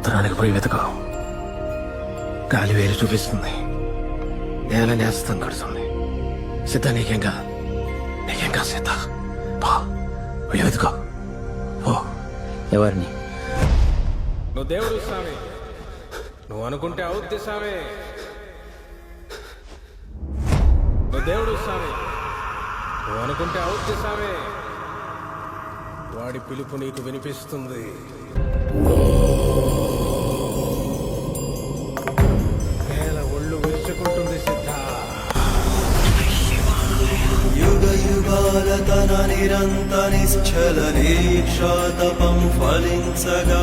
ఉత్తరానికి పోయి వెతకు. గాలి వేలు చూపిస్తుంది, నేల నేస్తం కడుతుంది. సిద్ధ నీకేంగా సిద్ధ పోయి వెతుకో. ఎవరిని? నువ్వు దేవుడు స్వామి, నువ్వు అనుకుంటే అవుద్ది స్వామి. నువ్వు దేవుడు స్వామి, నువ్వు అనుకుంటే అవుద్ది స్వామి. వాడి పిలుపు నీకు వినిపిస్తుంది. నేల ఒళ్ళు విరుచుకుంటుంది సిద్ధ. యుగ యుగాల తన నిరంత నిశ్చల దీక్షాతపం ఫలించగా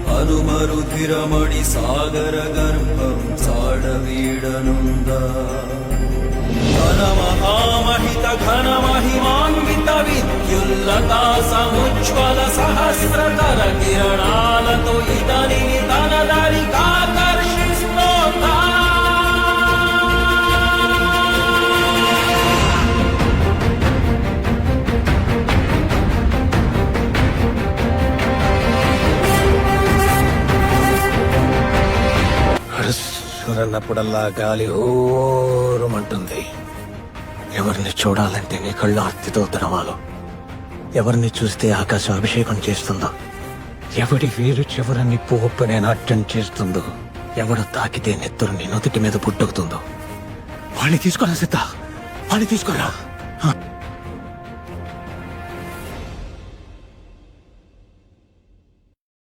హనుమరుధిరమడి సాగర గర్భం చాడవీడనుందా. ఘన మహామహిత ఘన మహిమాన్విత విద్యుల్లతా సముజ్వల సహస్రతర కిరణాలతో ఇతనిని తన దరికాకర్షిస్తోందా. అన్నప్పుడల్లా గాలి ఓరమంటుంది. ఎవరిని చూడాలంటే నీ కళ్ళు ఆర్తితో తెరవాలో, ఎవరిని చూస్తే ఆకాశం అభిషేకం చేస్తుందో, ఎవడి వేరు చివరిని పోప్పనే నాట్యం చేస్తుందో, ఎవడు తాకితే నెత్తురు నీ నుదుటి మీద పుట్టుకుతుందో వాడిని తీసుకురా సిద్ధ, వాడిని తీసుకురా.